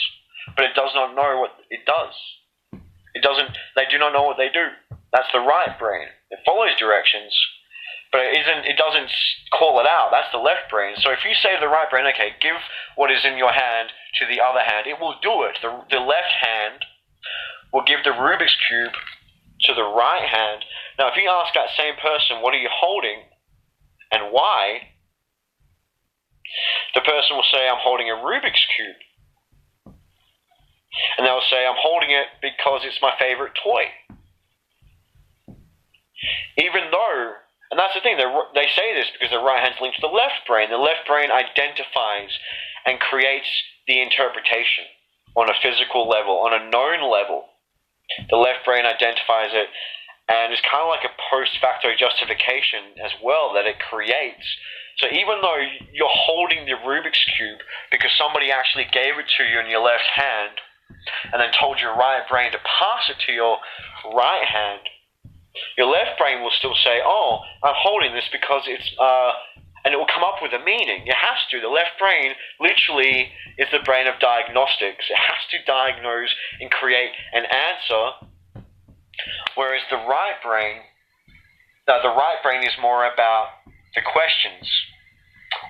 but it does not know what it does. They do not know what they do. That's the right brain. It follows directions, but it doesn't call it out. That's the left brain. So if you say to the right brain, okay, give what is in your hand to the other hand, it will do it. The left hand will give the Rubik's Cube to the right hand. Now, if you ask that same person, what are you holding and why, the person will say, I'm holding a Rubik's Cube. And they'll say, I'm holding it because it's my favorite toy. Even though, and that's the thing, they say this because the right hand's linked to the left brain. The left brain identifies and creates the interpretation on a physical level, on a known level. The left brain identifies it And it's kind of like a post-facto justification as well that it creates. So even though you're holding the Rubik's Cube because somebody actually gave it to you in your left hand and then told your right brain to pass it to your right hand, your left brain will still say, oh, I'm holding this because it's, and it will come up with a meaning. It has to. The left brain literally is the brain of diagnostics. It has to diagnose and create an answer, whereas the right brain is more about the questions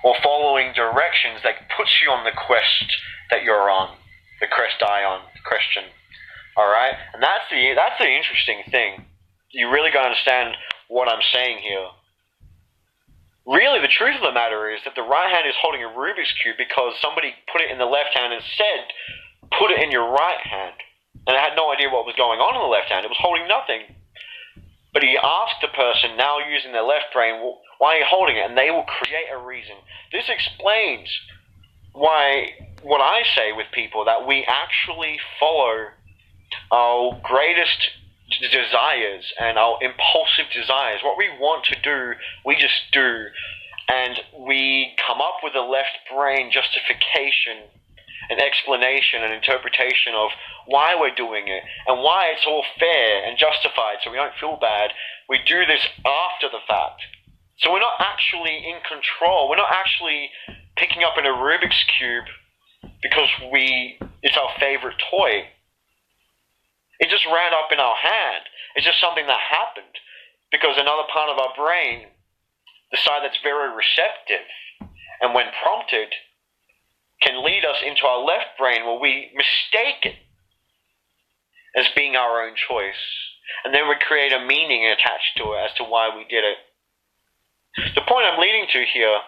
or following directions that puts you on the quest that you're on, the question. All right, and that's the interesting thing. You really got to understand what I'm saying here. Really, the truth of the matter is that the right hand is holding a Rubik's Cube because somebody put it in the left hand and said, put it in your right hand. And it had no idea what was going on in the left hand. It was holding nothing. But he asked the person, now using their left brain, well, why are you holding it? And they will create a reason. This explains why, what I say with people, that we actually follow our greatest desires and our impulsive desires. What we want to do, we just do. And we come up with a left brain justification, an explanation, an interpretation of why we're doing it and why it's all fair and justified so we don't feel bad. We do this after the fact. So we're not actually in control. We're not actually picking up in a Rubik's Cube because it's our favorite toy. It just ran up in our hand. It's just something that happened because another part of our brain, the side that's very receptive, and when prompted, can lead us into our left brain where we mistake it as being our own choice. And then we create a meaning attached to it as to why we did it. The point I'm leading to here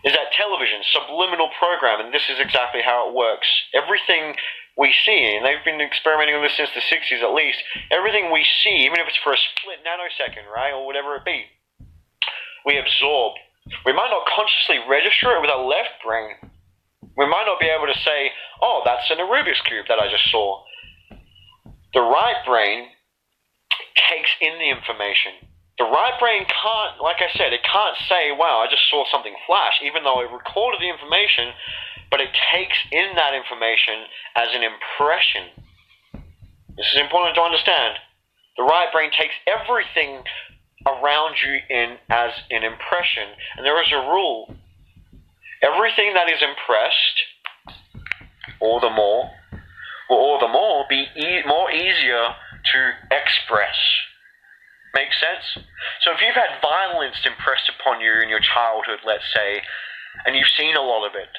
is that television, subliminal programming, this is exactly how it works. Everything we see, and they've been experimenting on this since the 60s at least, everything we see, even if it's for a split nanosecond, right, or whatever it be, we absorb. We might not consciously register it with our left brain. We might not be able to say, oh, that's in a Rubik's Cube that I just saw. The right brain takes in the information. The right brain can't, like I said, it can't say, wow, I just saw something flash, even though it recorded the information, but it takes in that information as an impression. This is important to understand. The right brain takes everything around you in as an impression, and there is a rule. Everything that is impressed, all the more, will all the more be more easier to express. Makes sense? So if you've had violence impressed upon you in your childhood, let's say, and you've seen a lot of it,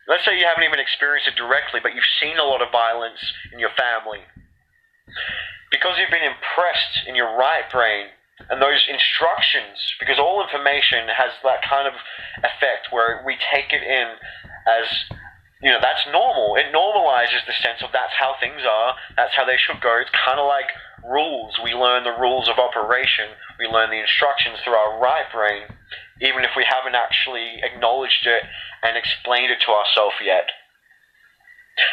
let's say you haven't even experienced it directly, but you've seen a lot of violence in your family, because you've been impressed in your right brain, and those instructions, because all information has that kind of effect where we take it in as, you know, that's normal. It normalizes the sense of that's how things are, that's how they should go. It's kind of like rules. We learn the rules of operation. We learn the instructions through our right brain, even if we haven't actually acknowledged it and explained it to ourselves yet.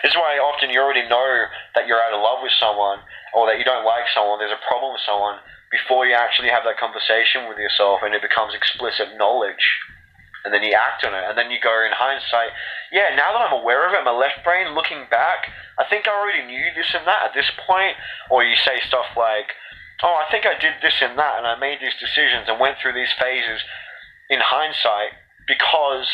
This is why often you already know that you're out of love with someone, or that you don't like someone, there's a problem with someone, before you actually have that conversation with yourself and it becomes explicit knowledge. And then you act on it, and then you go in hindsight, yeah, now that I'm aware of it, my left brain, looking back, I think I already knew this and that at this point. Or you say stuff like, oh, I think I did this and that, and I made these decisions and went through these phases in hindsight, because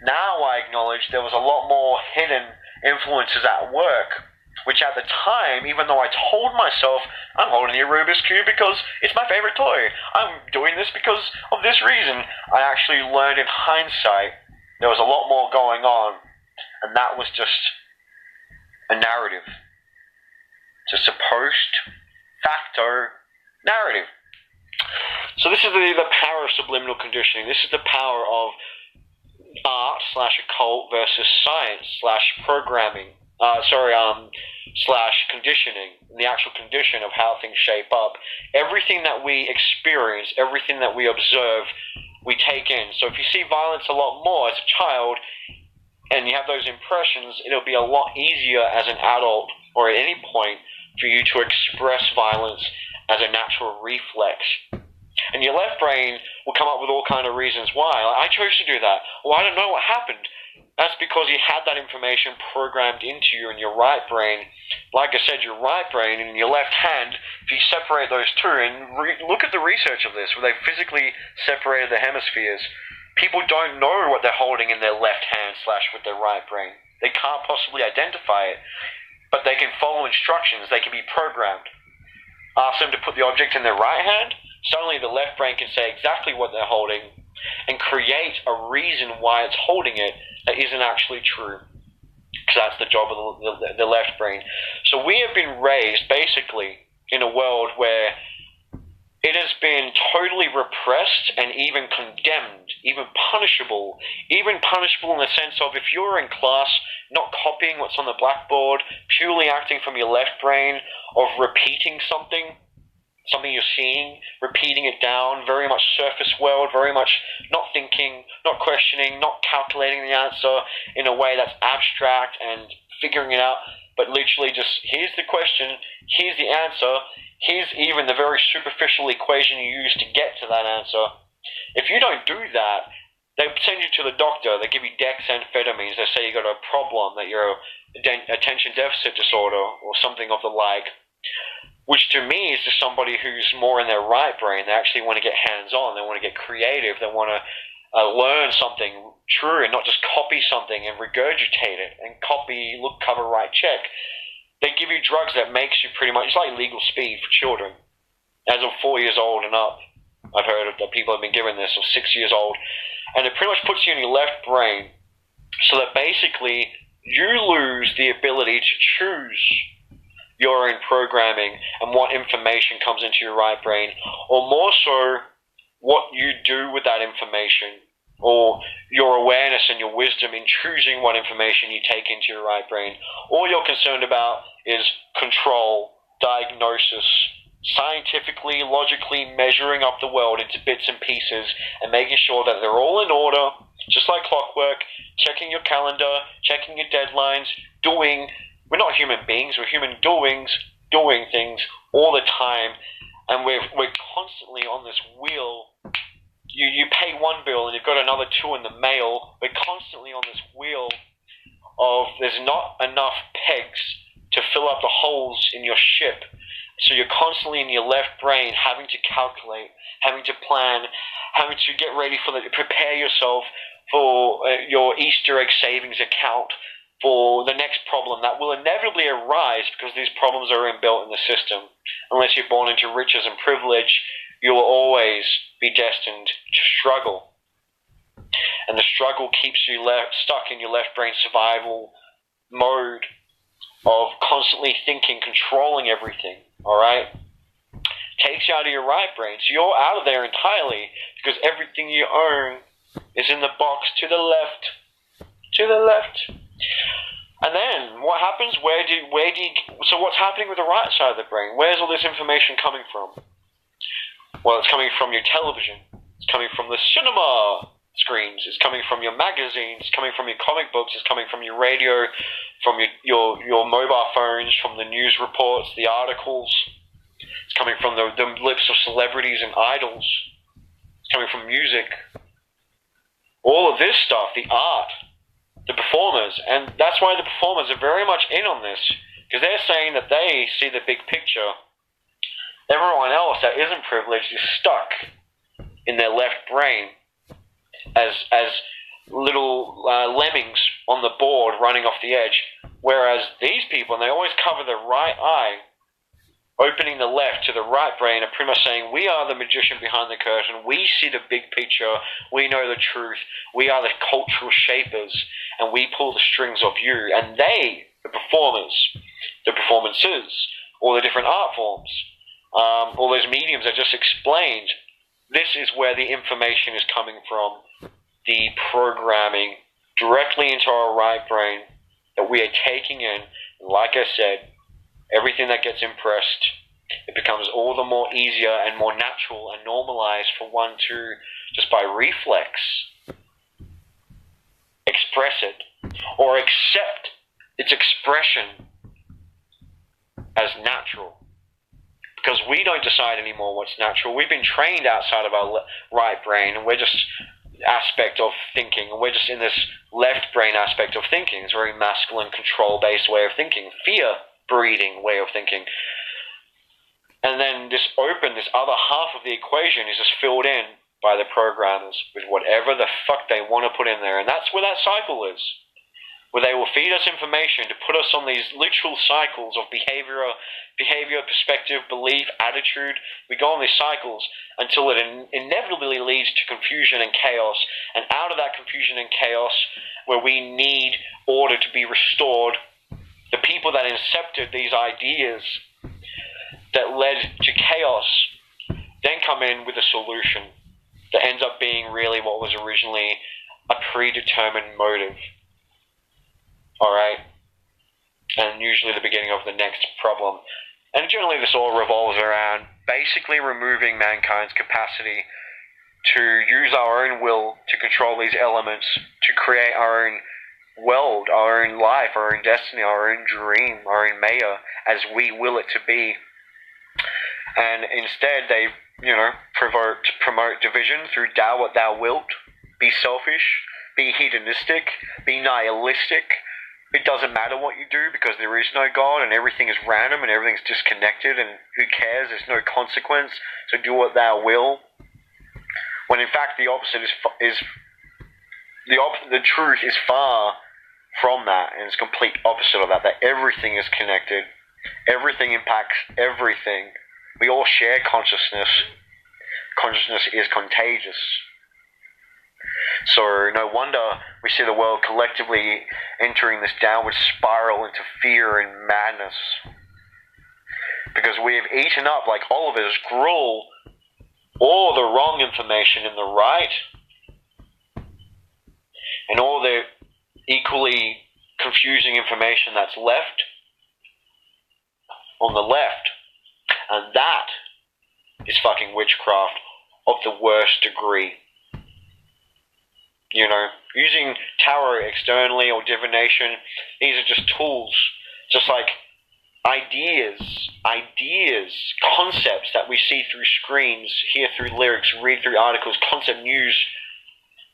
now I acknowledge there was a lot more hidden influences at work, which at the time, even though I told myself, I'm holding a Rubik's Cube because it's my favorite toy, I'm doing this because of this reason, I actually learned in hindsight there was a lot more going on, and that was just a narrative. Just a post-facto narrative. So this is the power of subliminal conditioning. This is the power of art/occult versus science/programming. Conditioning, the actual condition of how things shape up. Everything that we experience, everything that we observe, we take in. So if you see violence a lot more as a child, and you have those impressions, it'll be a lot easier as an adult, or at any point, for you to express violence as a natural reflex. And your left brain will come up with all kind of reasons why. Like, I chose to do that. Well, I don't know what happened. That's because you had that information programmed into you in your right brain. Like I said, your right brain and your left hand, if you separate those two, and look at the research of this, where they physically separated the hemispheres, people don't know what they're holding in their left hand / with their right brain. They can't possibly identify it, but they can follow instructions. They can be programmed. Ask them to put the object in their right hand, suddenly the left brain can say exactly what they're holding and create a reason why it's holding it that isn't actually true. Because that's the job of the left brain. So we have been raised basically in a world where it has been totally repressed and even condemned, even punishable in the sense of if you're in class not copying what's on the blackboard, purely acting from your left brain, of repeating something you're seeing, repeating it down, very much surface world, very much not thinking, not questioning, not calculating the answer in a way that's abstract and figuring it out, but literally just, here's the question, here's the answer, here's even the very superficial equation you use to get to that answer. If you don't do that, they send you to the doctor, they give you dexamphetamines, they say you got a problem, that you're attention deficit disorder or something of the like. Which to me is just somebody who's more in their right brain. They actually want to get hands-on. They want to get creative. They want to learn something true and not just copy something and regurgitate it and copy, look, cover, write, check. They give you drugs that makes you pretty much, it's like legal speed for children. As of 4 years old and up, I've heard that people have been given this, or 6 years old. And it pretty much puts you in your left brain so that basically you lose the ability to choose your own programming and what information comes into your right brain, or more so, what you do with that information, or your awareness and your wisdom in choosing what information you take into your right brain. All you're concerned about is control, diagnosis, scientifically, logically measuring up the world into bits and pieces and making sure that they're all in order, just like clockwork, checking your calendar, checking your deadlines, we're not human beings, we're human doing things all the time, and we're constantly on this wheel. You pay one bill and you've got another two in the mail. We're constantly on this wheel of there's not enough pegs to fill up the holes in your ship. So you're constantly in your left brain having to calculate, having to plan, having to get ready prepare yourself for your Easter egg savings account, for the next problem that will inevitably arise because these problems are inbuilt in the system. Unless you're born into riches and privilege, you will always be destined to struggle. And the struggle keeps you stuck in your left brain survival mode of constantly thinking, controlling everything, alright? Takes you out of your right brain. So you're out of there entirely because everything you own is in the box to the left. To the left. And then what happens? So what's happening with the right side of the brain? Where's all this information coming from? Well, it's coming from your television. It's coming from the cinema screens. It's coming from your magazines. It's coming from your comic books. It's coming from your radio, from your mobile phones, from the news reports, the articles. It's coming from the lips of celebrities and idols. It's coming from music. All of this stuff, the art, the performers, and that's why the performers are very much in on this, because they're saying that they see the big picture. Everyone else that isn't privileged is stuck in their left brain as little lemmings on the board running off the edge, whereas these people, and they always cover the right eye, opening the left to the right brain, are pretty much saying, we are the magician behind the curtain, we see the big picture, we know the truth, we are the cultural shapers, and we pull the strings of you. And they, the performers, the performances, all the different art forms, all those mediums I just explained, this is where the information is coming from, the programming directly into our right brain that we are taking in. Like I said, everything that gets impressed, it becomes all the more easier and more natural and normalized for one to, just by reflex, express it or accept its expression as natural. because we don't decide anymore what's natural. We've been trained outside of our right brain, and we're just aspect of thinking, and we're just in this left brain aspect of thinking. It's a very masculine, control-based way of thinking, fear-breeding way of thinking. And then this other half of the equation is just filled in by the programmers with whatever the fuck they want to put in there. And that's where that cycle is, where they will feed us information to put us on these literal cycles of behavior, perspective, belief, attitude. We go on these cycles until it inevitably leads to confusion and chaos. And out of that confusion and chaos, where we need order to be restored, the people that incepted these ideas that led to chaos then come in with a solution that ends up being really what was originally a predetermined motive. Alright? And usually the beginning of the next problem. And generally this all revolves around basically removing mankind's capacity to use our own will to control these elements, to create our own world, our own life, our own destiny, our own dream, our own maya, as we will it to be. And instead they, promote division through thou what thou wilt, be selfish, be hedonistic, be nihilistic. It doesn't matter what you do because there is no God and everything is random and everything's disconnected and who cares, there's no consequence, so do what thou will. When in fact the opposite the truth is far from that, and it's complete opposite of that everything is connected, everything impacts everything. We all share consciousness. Consciousness is contagious. So no wonder we see the world collectively entering this downward spiral into fear and madness. Because we have eaten up, like Oliver's gruel, all the wrong information in the right, and all the equally confusing information that's left on the left. And that is fucking witchcraft of the worst degree. Using tarot externally or divination, these are just tools. Just like ideas, concepts that we see through screens, hear through lyrics, read through articles, concept news.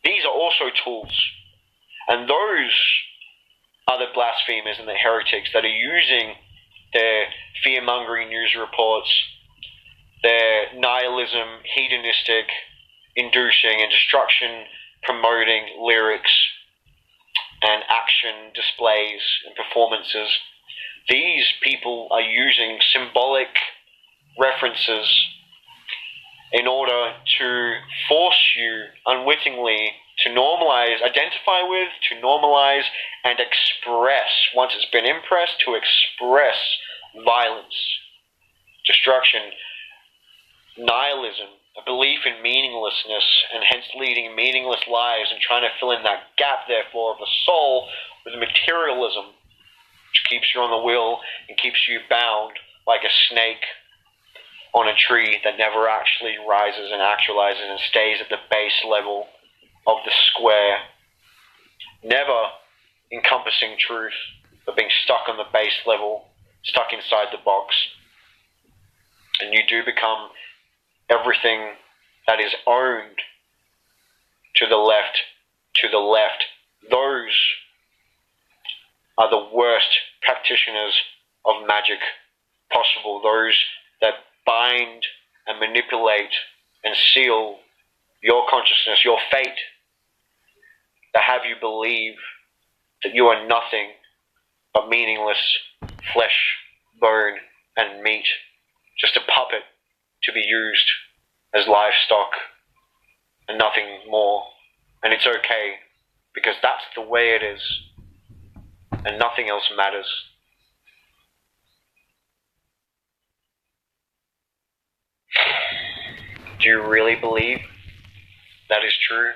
These are also tools. And those are the blasphemers and the heretics that are using their fear-mongering news reports, their nihilism, hedonistic, inducing and destruction promoting lyrics and action displays and performances. These people are using symbolic references in order to force you unwittingly to normalize, identify with, to normalize and express, once it's been impressed, to express violence, destruction, nihilism, a belief in meaninglessness, and hence leading meaningless lives and trying to fill in that gap, therefore, of the soul with materialism, which keeps you on the wheel and keeps you bound like a snake on a tree that never actually rises and actualizes and stays at the base level of the square, never encompassing truth, but being stuck on the base level, stuck inside the box. And you do become everything that is owned to the left. Those are the worst practitioners of magic possible. Those that bind and manipulate and seal your consciousness, your fate, that have you believe that you are nothing but meaningless flesh, bone, and meat, just a puppet to be used as livestock and nothing more. And it's okay, because that's the way it is, and nothing else matters. Do you really believe that is true?